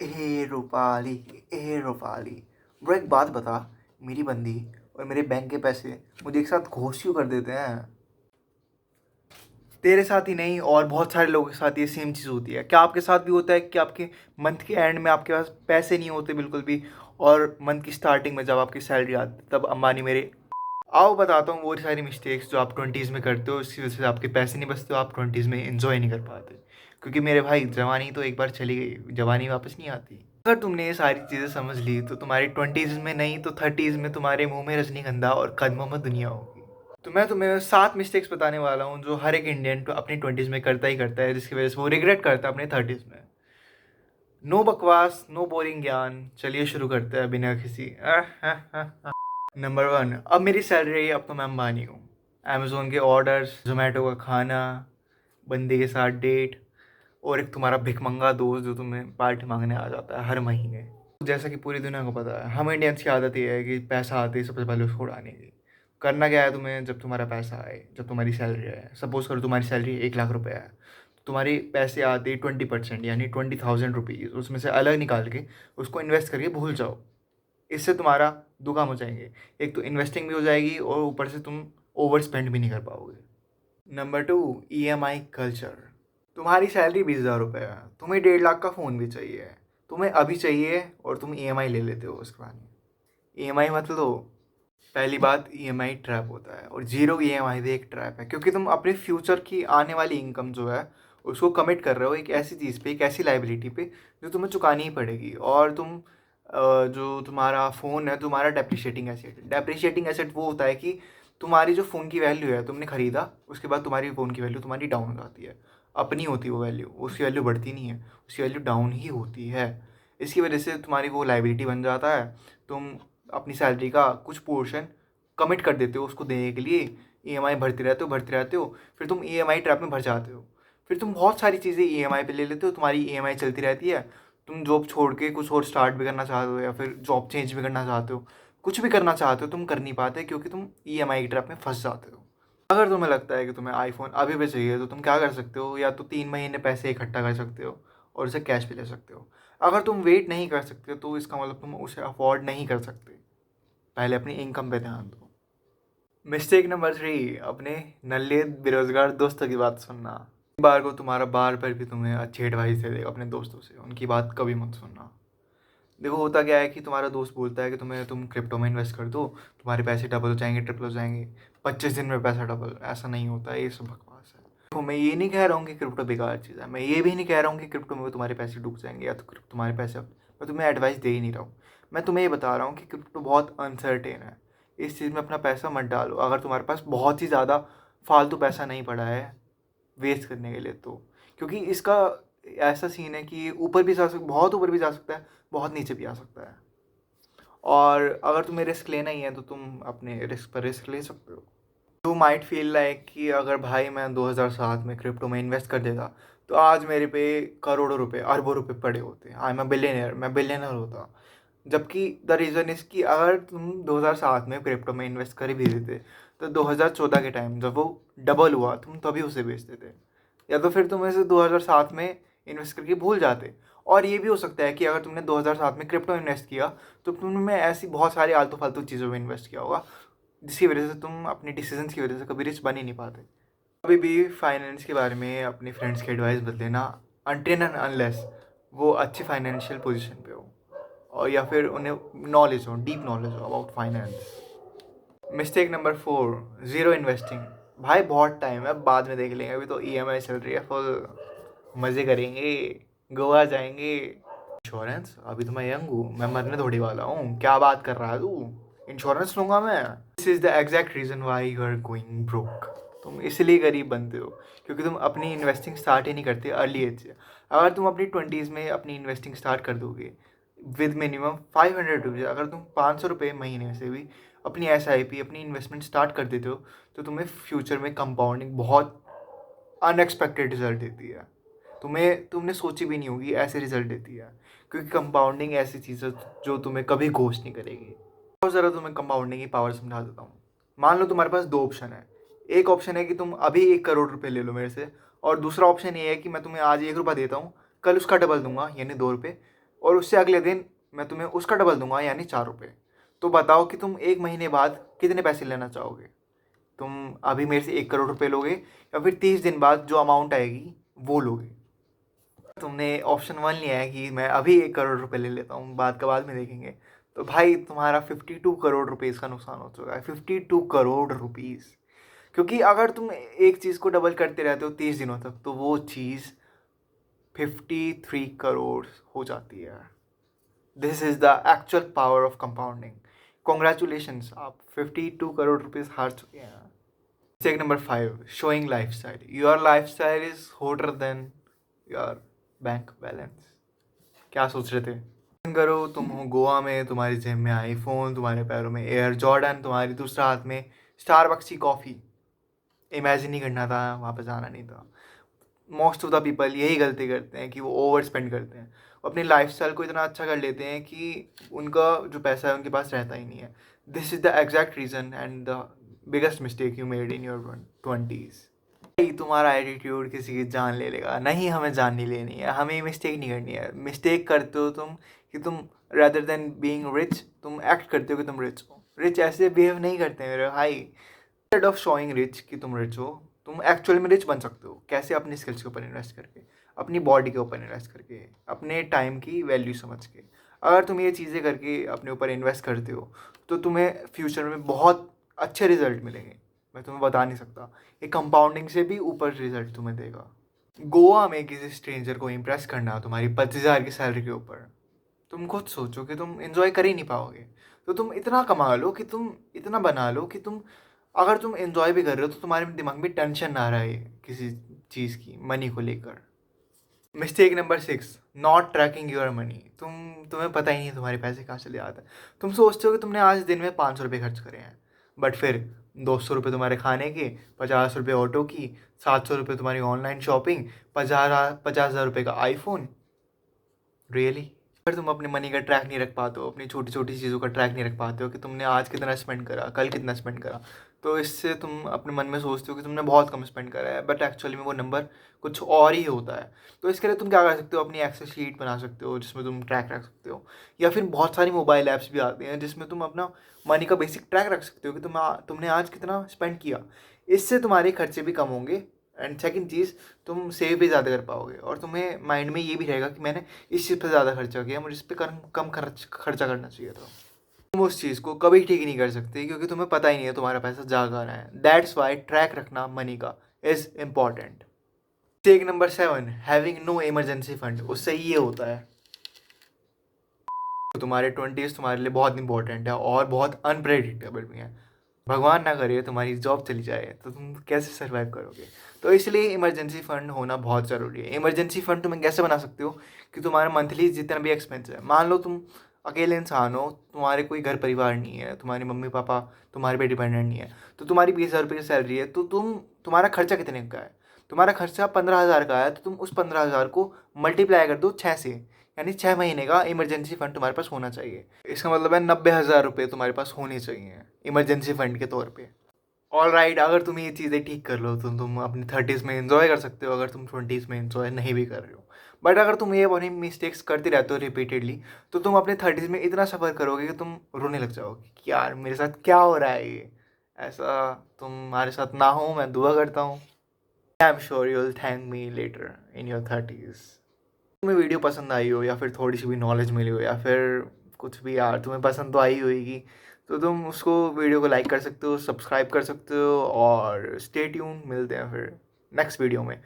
ए रूपाली, ए Rupali, bro एक बात बता। मेरी बंदी और मेरे बैंक के पैसे मुझे एक साथ घोष क्यों कर देते हैं? तेरे साथ ही नहीं और बहुत सारे लोगों के साथ ये सेम चीज़ होती है। क्या आपके साथ भी होता है कि आपके मंथ के एंड में आपके पास पैसे नहीं होते बिल्कुल भी, और मंथ की स्टार्टिंग में जब आपकी सैलरी आती तब अंबानी मेरे। आओ बताता हूँ वो सारी मिस्टेक्स जो आप ट्वेंटीज़ में करते हो, इसकी वजह से आपके पैसे नहीं बचते हो, आप ट्वेंटीज़ में इंजॉय नहीं कर पाते। क्योंकि मेरे भाई जवानी तो एक बार चली गई, जवानी वापस नहीं आती। अगर तुमने ये सारी चीज़ें समझ ली तो तुम्हारी ट्वेंटीज़ में नहीं तो थर्टीज़ में तुम्हारे मुंह में रजनीगंधा और कदमों में दुनिया होगी। तो मैं तुम्हें 7 मिस्टेक्स बताने वाला हूँ जो हर एक इंडियन तो अपनी ट्वेंटीज़ में करता ही करता है, जिसकी वजह से वो रिग्रेट करता है अपने थर्टीज़ में। नो बकवास, नो बोरिंग ज्ञान, चलिए शुरू करते हैं बिना किसी नंबर 1, अब मेरी सैलरी है, अब तो मैं अंबानी हूँ। अमेज़ोन के ऑर्डर्स, जोमेटो का खाना, बंदे के साथ डेट, और एक तुम्हारा भिखमंगा दोस्त जो तुम्हें पार्टी मांगने आ जाता है हर महीने। जैसा कि पूरी दुनिया को पता है, हम इंडियंस की आदत ये है कि पैसा आते ही सबसे पहले उसको उड़ाने की। करना क्या है तुम्हें, जब तुम्हारा पैसा आए, जब तुम्हारी सैलरी आए, सपोज करो तुम्हारी सैलरी 1 लाख रुपए है, तो तुम्हारे पैसे आते ही 20% यानी 20,000 रुपीज़ उसमें से अलग निकाल के उसको इन्वेस्ट करके भूल जाओ। इससे तुम्हारा दो काम हो जाएंगे, एक तो इन्वेस्टिंग भी हो जाएगी और ऊपर से तुम ओवर स्पेंड भी नहीं कर पाओगे। Number 2, EMI culture. तुम्हारी सैलरी 20,000 रुपये है, तुम्हें 1.5 लाख का फ़ोन भी चाहिए, तुम्हें अभी चाहिए और तुम EMI ले लेते हो उसके बाद। EMI मतलब लो, पहली बात EMI ट्रैप होता है, और जीरो EMI भी एक ट्रैप है, क्योंकि तुम अपने फ्यूचर की आने वाली इनकम जो है उसको कमिट कर रहे हो एक ऐसी चीज़ पे, एक ऐसी लाइबिलिटी पे जो तुम्हें चुकानी ही पड़ेगी। और जो तुम्हारा फ़ोन है तुम्हारा डेप्रिशिएटिंग एसेट है। डेप्रिशिएटिंग एसेट वो होता है कि तुम्हारी जो फ़ोन की वैल्यू है, तुमने ख़रीदा उसके बाद तुम्हारी फ़ोन की वैल्यू तुम्हारी डाउन हो जाती है। अपनी होती है वो वैल्यू, उसकी वैल्यू बढ़ती नहीं है, उसकी वैल्यू डाउन ही होती है। इसकी वजह से तुम्हारी वो लाइबिलिटी बन जाता है। तुम अपनी सैलरी का कुछ पोर्शन कमिट कर देते हो उसको देने के लिए, EMI भरते रहते हो, फिर तुम EMI ट्रैप में भर जाते हो। फिर तुम बहुत सारी चीज़ें EMI पे ले लेते हो, तुम्हारी EMI चलती रहती है। तुम जॉब छोड़ के कुछ और स्टार्ट भी करना चाहते हो या फिर जॉब चेंज भी करना चाहते हो, कुछ भी करना चाहते हो, तुम कर नहीं पाते क्योंकि तुम EMI की ट्रैप में फंस जाते हो। अगर तुम्हें लगता है कि तुम्हें आईफोन अभी भी चाहिए तो तुम क्या कर सकते हो, या तो 3 महीने पैसे इकट्ठा कर सकते हो और उसे कैश पे ले सकते हो। अगर तुम वेट नहीं कर सकते तो इसका मतलब तुम उसे अफोर्ड नहीं कर सकते। पहले अपनी इनकम पे ध्यान दो। मिस्टेक नंबर 3, अपने नल्ले बेरोजगार दोस्तों की बात सुनना। बार को तुम्हारा बार पर भी तुम्हें अच्छी एडवाइस दे देगा अपने दोस्तों से, उनकी बात कभी मत सुनना। देखो होता क्या है कि तुम्हारा दोस्त बोलता है कि तुम क्रिप्टो में इन्वेस्ट कर दो, तुम्हारे पैसे डबल हो जाएंगे, ट्रिपल हो जाएंगे, 25 दिन में पैसा डबल। ऐसा नहीं होता है, ये सब बकवास है। देखो मैं ये नहीं कह रहा हूँ कि क्रिप्टो बेकार चीज़ है, मैं ये भी नहीं कह रहा हूँ कि क्रिप्टो में तुम्हारे पैसे डूब जाएंगे या तो तुम्हारे पैसे, मैं तुम्हें एडवाइस दे ही नहीं रहा हूँ। मैं तुम्हें ये बता रहा हूँ कि क्रिप्टो बहुत अनसर्टेन है, इस चीज़ में अपना पैसा मत डालो अगर तुम्हारे पास बहुत ही ज़्यादा फालतू पैसा नहीं पड़ा है वेस्ट करने के लिए तो। क्योंकि इसका ऐसा सीन है कि ऊपर भी जा सकता, बहुत ऊपर भी जा सकता है, बहुत नीचे भी आ सकता है। और अगर तुम्हें रिस्क लेना ही है तो तुम अपने रिस्क पर रिस्क ले सकते हो। यू माइट फील लाइक कि अगर भाई मैं 2007 में क्रिप्टो में इन्वेस्ट कर देता तो आज मेरे पे करोड़ों रुपए, अरबों रुपए पड़े होते, आई एम बिलियनर, मैं बिलियनर होता। जबकि द रीज़न इज़ कि अगर तुम 2007 में क्रिप्टो में इन्वेस्ट कर भी देते तो 2014 के टाइम जब वो डबल हुआ तुम तभी उसे बेचते थे, या तो फिर तुम इसे 2007 में इन्वेस्ट करके भूल जाते। और ये भी हो सकता है कि अगर तुमने 2007 में क्रिप्टो इन्वेस्ट किया तो तुमने ऐसी बहुत सारी आलतू फालतू चीज़ों में इन्वेस्ट किया होगा, जिसकी वजह से तुम अपनी डिसीजंस की वजह से कभी रिच बन ही नहीं पाते। कभी भी फाइनेंस के बारे में अपने फ्रेंड्स की एडवाइस मत लेना अनटिल एंड अनलेस वो अच्छी फाइनेंशियल पोजीशन पे हो, और या फिर उन्हें नॉलेज हो, डीप नॉलेज हो about finance. Mistake number 4, zero investing. भाई बहुत टाइम है, बाद में देख लेंगे, अभी तो EMI चल रही है, फुल मज़े करेंगे, गोवा जाएंगे। इंश्योरेंस, अभी तो मैं यंग हूँ, मैं मरने थोड़ी वाला हूँ, क्या बात कर रहा है तू? इंश्योरेंस लूँगा मैं। This is the exact reason why you are going broke. तुम इसलिए गरीब बनते हो क्योंकि तुम अपनी इन्वेस्टिंग स्टार्ट ही नहीं करते अर्ली एज से। अगर तुम अपनी 20s में अपनी इन्वेस्टिंग स्टार्ट कर दोगे विद मिनिमम 500 रुपीज़, अगर तुम 500 रुपये महीने से भी अपनी SIP, अपनी इन्वेस्टमेंट स्टार्ट कर देते हो तो तुम्हें फ्यूचर में कंपाउंडिंग बहुत अनएक्सपेक्टेड रिजल्ट देती है। तुमने सोची भी नहीं होगी ऐसे रिजल्ट देती है, क्योंकि कंपाउंडिंग ऐसी चीज़ है जो तुम्हें कभी घोस्ट नहीं करेगी। और ज़रा तुम्हें कंपाउंडिंग की पावर समझा देता हूँ। मान लो तुम्हारे पास दो ऑप्शन है। एक ऑप्शन है कि तुम अभी 1 करोड़ रुपए ले लो मेरे से, और दूसरा ऑप्शन ये है कि मैं तुम्हें आज 1 रुपया देता हूँ, कल उसका डबल दूंगा यानी 2 रुपये, और उससे अगले दिन मैं तुम्हें उसका डबल दूंगा, यानी 4 रुपये। तो बताओ कि तुम 1 महीने बाद कितने पैसे लेना चाहोगे? तुम अभी मेरे से 1 करोड़ रुपये लोगे, या फिर 30 दिन बाद जो अमाउंट आएगी वो लोगे? तुमने ऑप्शन 1 लिया है कि मैं अभी 1 करोड़ रुपये ले लेता हूँ, बाद में देखेंगे, तो भाई तुम्हारा 52 करोड़ रुपीज़ का नुकसान हो चुका है। 52 करोड़ रुपीज़। क्योंकि अगर तुम एक चीज़ को डबल करते रहते हो 30 दिनों तक, तो वो चीज़ 53 करोड़ हो जाती है। This is the actual power of compounding. Congratulations, आप 52 करोड़ रुपीज़ हार चुके हैं। Mistake number 5, showing lifestyle. Your lifestyle is hotter than your bank balance. क्या सोच रहे थे? इमेजिन करो तुम हो गोवा में, तुम्हारी जेब में आईफोन, तुम्हारे पैरों में एयर जॉर्डन, तुम्हारी दूसरा हाथ में स्टारबक्स की कॉफ़ी। इमेजिन ही करना था, वहाँ पे जाना नहीं था। मोस्ट ऑफ द पीपल यही गलती करते हैं कि वो ओवर स्पेंड करते हैं, वो अपनी लाइफस्टाइल को इतना अच्छा कर लेते हैं कि उनका जो पैसा है उनके पास रहता ही नहीं है। This is the exact reason and the biggest mistake you made in your 20s। तुम्हारा एटीट्यूड किसी की जान ले लेगा। नहीं, हमें जान नहीं लेनी है, हमें मिस्टेक नहीं करनी है। मिस्टेक करते हो तुम कि तुम रेदर देन बीइंग रिच, तुम एक्ट करते हो कि तुम रिच हो। रिच ऐसे बिहेव नहीं करते मेरे भाई। इंस्टेड ऑफ शोइंग रिच कि तुम रिच हो, तुम एक्चुअल में रिच बन सकते हो। कैसे? अपनी स्किल्स के ऊपर इन्वेस्ट करके, अपनी बॉडी के ऊपर इन्वेस्ट करके, अपने टाइम की वैल्यू समझ के। अगर तुम ये चीज़ें करके अपने ऊपर इन्वेस्ट करते हो तो तुम्हें फ्यूचर में बहुत अच्छे रिजल्ट मिलेंगे। मैं तुम्हें बता नहीं सकता, ये कंपाउंडिंग से भी ऊपर रिजल्ट तुम्हें देगा। गोवा में किसी स्ट्रेंजर को इम्प्रेस करना तुम्हारी 25,000 की सैलरी के ऊपर, तुम खुद सोचो कि तुम इन्जॉय कर ही नहीं पाओगे। तो तुम इतना कमा लो कि तुम इतना बना लो कि तुम, अगर तुम इन्जॉय भी कर रहे हो तो तुम्हारे दिमाग में टेंशन ना रहे किसी चीज़ की, मनी को लेकर। Mistake number 6, not trekking your money. तुम्हें पता ही नहीं तुम्हारे पैसे कहाँ चले जाते हैं। तुम सोचते हो कि तुमने आज दिन में 500 रुपये खर्च करे हैं, बट फिर 200 रुपये तुम्हारे खाने के, 50 रुपये ऑटो की, 700 रुपये तुम्हारी ऑनलाइन शॉपिंग, 50,000 रुपये का आईफोन। रियली? अगर तुम अपने मनी का ट्रैक नहीं रख पाते हो, अपनी छोटी छोटी चीज़ों का ट्रैक नहीं रख पाते हो कि तुमने आज कितना स्पेंड करा, कल कितना स्पेंड करा, तो इससे तुम अपने मन में सोचते हो कि तुमने बहुत कम स्पेंड करा है, बट एक्चुअली में वो नंबर कुछ और ही होता है। तो इसके लिए तुम क्या कर सकते हो? अपनी एक्सेल शीट बना सकते हो जिसमें तुम ट्रैक रख सकते हो, या फिर बहुत सारी मोबाइल ऐप्स भी आती हैं जिसमें तुम अपना मनी का बेसिक ट्रैक रख सकते हो कि तुमने आज कितना स्पेंड किया। इससे तुम्हारे खर्चे भी कम होंगे, एंड सेकंड चीज़, तुम सेव भी ज़्यादा कर पाओगे, और तुम्हें माइंड में ये भी रहेगा कि मैंने इस चीज़ पर ज़्यादा खर्चा किया, मुझे इस पर कम खर्चा करना चाहिए था। तुम उस चीज़ को कभी ठीक नहीं कर सकते क्योंकि तुम्हें पता ही नहीं है तुम्हारा पैसा जा कहाँ रहा है। दैट्स वाई ट्रैक रखना मनी का is important. Mistake number 7, having no emergency fund. उससे ये होता है, तो तुम्हारे 20s तुम्हारे लिए बहुत इंपॉर्टेंट है और बहुत अनप्रेडिक्टेबल भी है। भगवान ना करे तुम्हारी जॉब चली जाए तो तुम कैसे सर्वाइव करोगे? तो इसलिए इमरजेंसी फ़ंड होना बहुत ज़रूरी है। इमरजेंसी फ़ंड तुम्हें कैसे बना सकते हो कि तुम्हारा मंथली जितना भी एक्सपेंस है, मान लो तुम अकेले इंसान हो, तुम्हारे कोई घर परिवार नहीं है, तुम्हारे मम्मी पापा तुम्हारे पे डिपेंडेंट नहीं है, तो तुम्हारी 20,000 रुपये की सैलरी है, तो तुम्हारा खर्चा कितने का है? तुम्हारा खर्चा 15,000 का है, तो तुम उस 15,000 को मल्टीप्लाई कर दो 6 से, यानी 6 महीने का इमरजेंसी फ़ंड तुम्हारे पास होना चाहिए। इसका मतलब है 90,000 रुपये तुम्हारे पास होने चाहिए इमरजेंसी फ़ंड के तौर पे। ऑल राइट, अगर तुम ये चीज़ें ठीक कर लो तो तुम अपनी 30s में इन्जॉय कर सकते हो, अगर तुम 20s में इन्जॉय नहीं भी कर रहे हो। बट अगर तुम ये अपनी मिस्टेक्स करते रहते हो रिपीटेडली, तो तुम अपने 30s में इतना सफ़र करोगे कि तुम रोने लग जाओगे कि यार मेरे साथ क्या हो रहा है ये। ऐसा तुम्हारे साथ ना हो, मैं दुआ करता हूँ। I am sure you will thank me later in your 30s। तुम्हें वीडियो पसंद आई हो, या फिर थोड़ी सी भी नॉलेज मिली हो, या फिर कुछ भी यार तुम्हें पसंद तो आई होगी, तो तुम उसको वीडियो को लाइक कर सकते हो, सब्सक्राइब कर सकते हो, और स्टे ट्यून। मिलते हैं फिर नेक्स्ट वीडियो में।